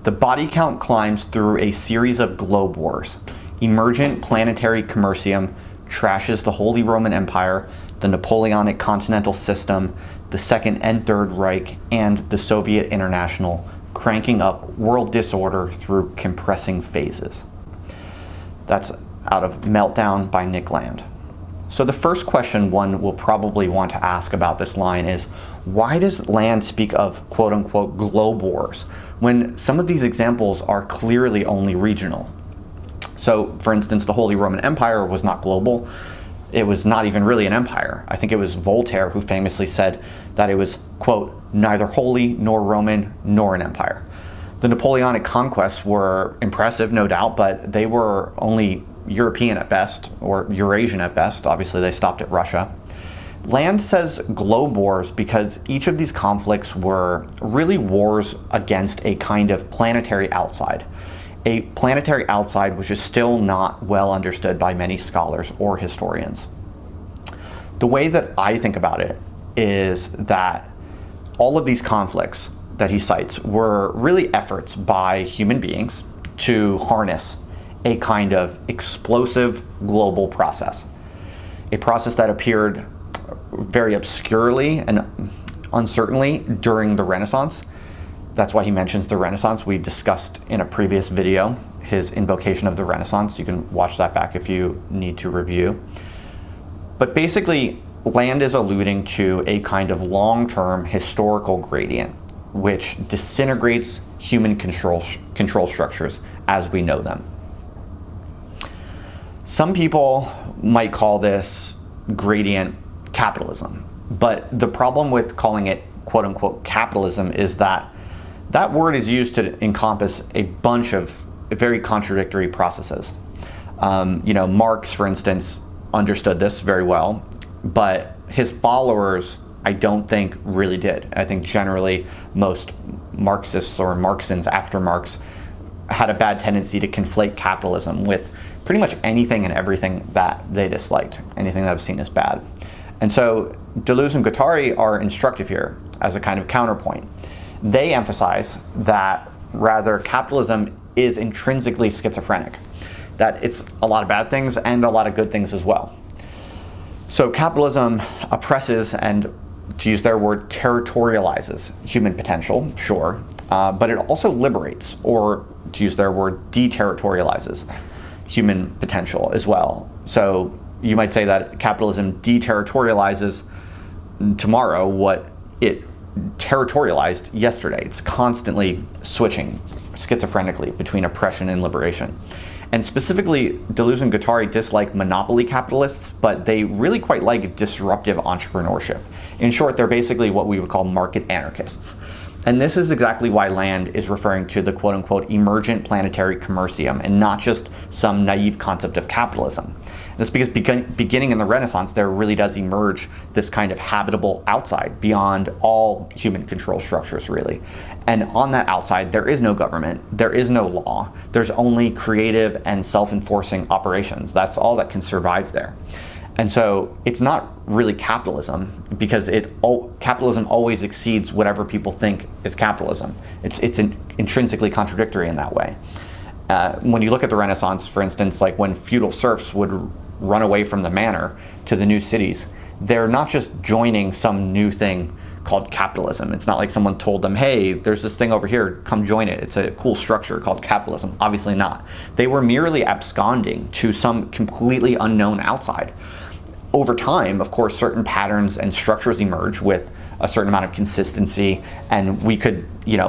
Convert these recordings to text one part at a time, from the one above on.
The body count climbs through a series of globe wars. Emergent Planetary Commercium trashes the Holy Roman Empire, the Napoleonic Continental System, the Second and Third Reich, and the Soviet International, cranking up world disorder through compressing phases. That's out of Meltdown by Nick Land. So the first question one will probably want to ask about this line is, why does Land speak of quote-unquote globe wars when some of these examples are clearly only regional? So, for instance, the Holy Roman Empire was not global. It was not even really an empire. I think it was Voltaire who famously said that it was, quote, neither holy nor Roman nor an empire. The Napoleonic conquests were impressive, no doubt, but they were only European at best, or Eurasian at best. Obviously, they stopped at Russia. Land says globe wars because each of these conflicts were really wars against a kind of planetary outside. A planetary outside which is still not well understood by many scholars or historians. The way that I think about it is that all of these conflicts that he cites were really efforts by human beings to harness a kind of explosive global process. A process that appeared very obscurely and uncertainly during the Renaissance. That's why he mentions the Renaissance. We discussed in a previous video his invocation of the Renaissance. You can watch that back if you need to review. But basically, Land is alluding to a kind of long-term historical gradient which disintegrates human control structures as we know them. Some people might call this gradient capitalism, but the problem with calling it quote-unquote capitalism is that that word is used to encompass a bunch of very contradictory processes. Marx, for instance, understood this very well, but his followers, I don't think, really did. I think generally most Marxists or Marxians after Marx had a bad tendency to conflate capitalism with pretty much anything and everything that they disliked, anything that was seen as bad. And so Deleuze and Guattari are instructive here as a kind of counterpoint. They emphasize that rather capitalism is intrinsically schizophrenic, that it's a lot of bad things and a lot of good things as well. So capitalism oppresses and, to use their word, territorializes human potential, sure, but it also liberates, or to use their word, deterritorializes human potential as well. So you might say that capitalism deterritorializes tomorrow what it territorialized yesterday. It's constantly switching schizophrenically between oppression and liberation. And specifically, Deleuze and Guattari dislike monopoly capitalists, but they really quite like disruptive entrepreneurship. In short, they're basically what we would call market anarchists. And this is exactly why Land is referring to the quote-unquote emergent planetary commercium and not just some naive concept of capitalism. That's because beginning in the Renaissance, there really does emerge this kind of habitable outside beyond all human control structures, really. And on that outside, there is no government, there is no law, there's only creative and self-enforcing operations. That's all that can survive there. And so it's not really capitalism because capitalism always exceeds whatever people think is capitalism. It's intrinsically contradictory in that way. When you look at the Renaissance, for instance, like when feudal serfs would run away from the manor to the new cities, they're not just joining some new thing called capitalism. It's not like someone told them, hey, there's this thing over here, come join it. It's a cool structure called capitalism. Obviously not. They were merely absconding to some completely unknown outside. Over time, of course, certain patterns and structures emerge with a certain amount of consistency, and we could,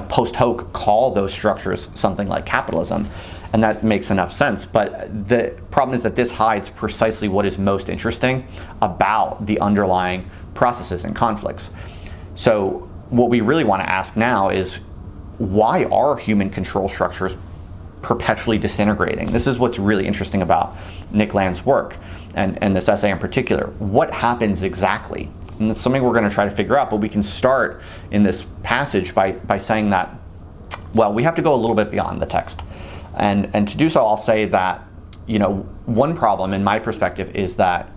post hoc call those structures something like capitalism, and that makes enough sense. But the problem is that this hides precisely what is most interesting about the underlying processes and conflicts. So what we really want to ask now is, why are human control structures perpetually disintegrating? This is what's really interesting about Nick Land's work and this essay in particular. What happens exactly? And it's something we're going to try to figure out, but we can start in this passage by saying that, well, we have to go a little bit beyond the text. And to do so, I'll say that, one problem in my perspective is that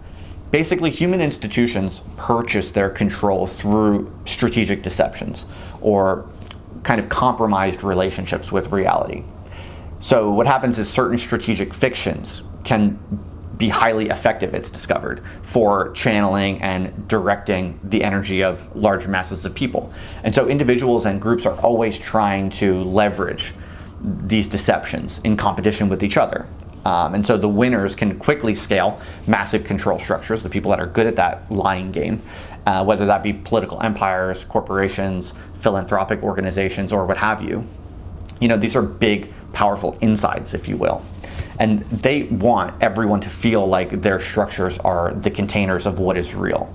basically human institutions purchase their control through strategic deceptions, or kind of compromised relationships with reality. So what happens is certain strategic fictions can be highly effective, it's discovered, for channeling and directing the energy of large masses of people. And so individuals and groups are always trying to leverage these deceptions in competition with each other. And so the winners can quickly scale massive control structures, the people that are good at that lying game, whether that be political empires, corporations, philanthropic organizations, or what have you. You know, these are big, powerful insides, if you will. And they want everyone to feel like their structures are the containers of what is real.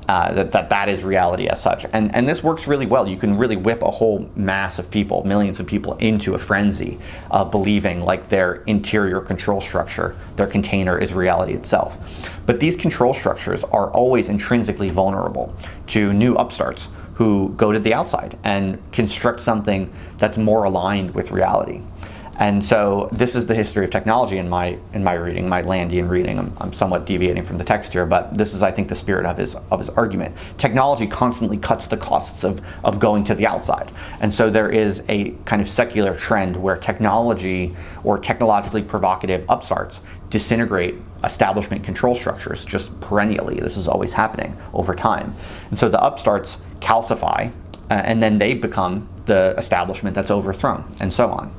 That is reality as such. And this works really well. You can really whip a whole mass of people, millions of people, into a frenzy of believing like their interior control structure, their container, is reality itself. But these control structures are always intrinsically vulnerable to new upstarts who go to the outside and construct something that's more aligned with reality. And so this is the history of technology in my reading, my Landian reading. I'm somewhat deviating from the text here, but this is, I think, the spirit of his argument. Technology constantly cuts the costs of going to the outside. And so there is a kind of secular trend where technology or technologically provocative upstarts disintegrate establishment control structures just perennially. This is always happening over time. And so the upstarts calcify, and then they become the establishment that's overthrown, and so on.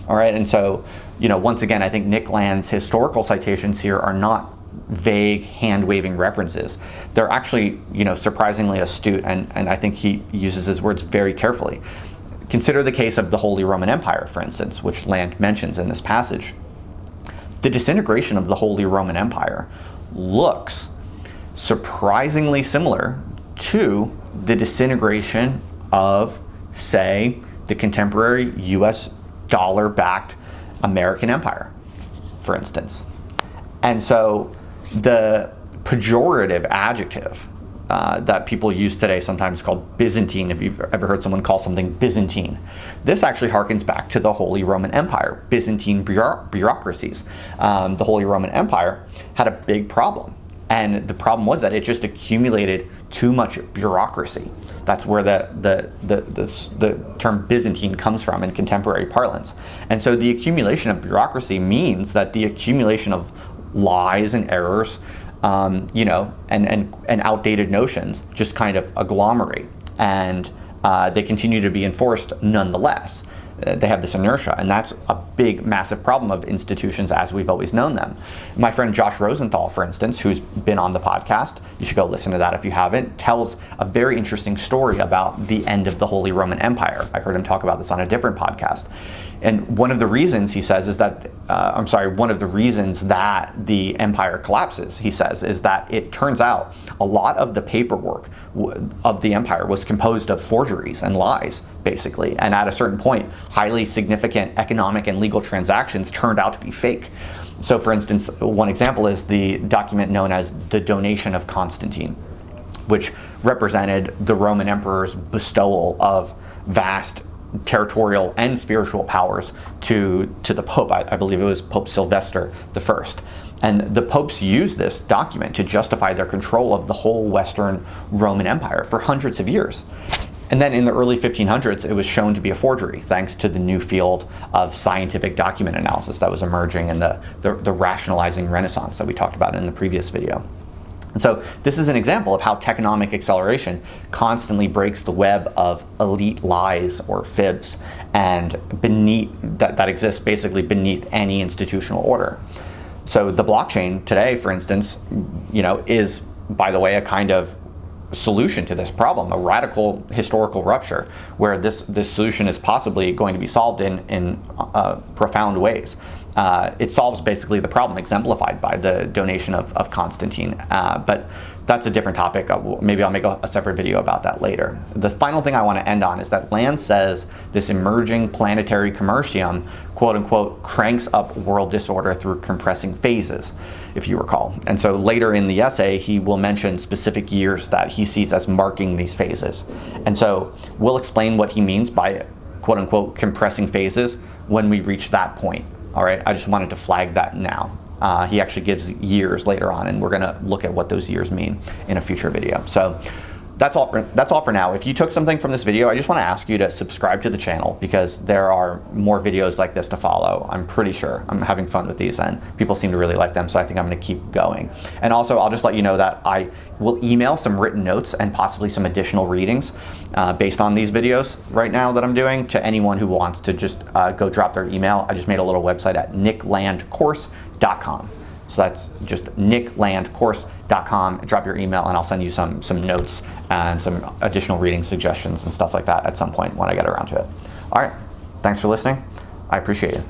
All right, and so, you know, once again, I think Nick Land's historical citations here are not vague, hand-waving references. They're actually, you know, surprisingly astute, and I think he uses his words very carefully. Consider the case of the Holy Roman Empire, for instance, which Land mentions in this passage. The disintegration of the Holy Roman Empire looks surprisingly similar to the disintegration of, say, the contemporary U.S. dollar-backed American empire, for instance. And so the pejorative adjective that people use today, sometimes called Byzantine, if you've ever heard someone call something Byzantine, this actually harkens back to the Holy Roman Empire, Byzantine bureaucracies. The Holy Roman Empire had a big problem. And the problem was that it just accumulated too much bureaucracy. That's where the term Byzantine comes from in contemporary parlance. And so the accumulation of bureaucracy means that the accumulation of lies and errors, you know, and outdated notions just kind of agglomerate, and they continue to be enforced nonetheless. They have this inertia, and that's a big, massive problem of institutions as we've always known them. My friend Josh Rosenthal, for instance, who's been on the podcast, you should go listen to that if you haven't, tells a very interesting story about the end of the Holy Roman Empire. I heard him talk about this on a different podcast. And one of the reasons, he says, is that, one of the reasons that the empire collapses, he says, is that it turns out a lot of the paperwork of the empire was composed of forgeries and lies, basically. And at a certain point, highly significant economic and legal transactions turned out to be fake. So, for instance, one example is the document known as the Donation of Constantine, which represented the Roman emperor's bestowal of vast territorial and spiritual powers to the Pope. I believe it was Pope Sylvester I. And the popes used this document to justify their control of the whole Western Roman Empire for hundreds of years. And then in the early 1500s, it was shown to be a forgery, thanks to the new field of scientific document analysis that was emerging in the rationalizing renaissance that we talked about in the previous video. And so this is an example of how techonomic acceleration constantly breaks the web of elite lies or fibs and that exists basically beneath any institutional order. So the blockchain today, for instance, you know, is, by the way, a kind of solution to this problem, a radical historical rupture where this solution is possibly going to be solved in profound ways. It solves basically the problem exemplified by the donation of Constantine, but that's a different topic. Maybe I'll make a separate video about that later. The final thing I want to end on is that Land says this emerging planetary commercium, quote unquote, cranks up world disorder through compressing phases, if you recall. And so later in the essay, he will mention specific years that he sees as marking these phases. And so we'll explain what he means by, quote unquote, compressing phases when we reach that point. All right, I just wanted to flag that now. He actually gives years later on, and we're going to look at what those years mean in a future video. So that's all for now. If you took something from this video, I just want to ask you to subscribe to the channel, because there are more videos like this to follow. I'm pretty sure. I'm having fun with these and people seem to really like them, so I think I'm going to keep going. And also, I'll just let you know that I will email some written notes and possibly some additional readings based on these videos right now that I'm doing to anyone who wants to just go drop their email. I just made a little website at nicklandcourse.com. So that's just nicklandcourse.com. Drop your email and I'll send you some notes and some additional reading suggestions and stuff like that at some point when I get around to it. All right. Thanks for listening. I appreciate it.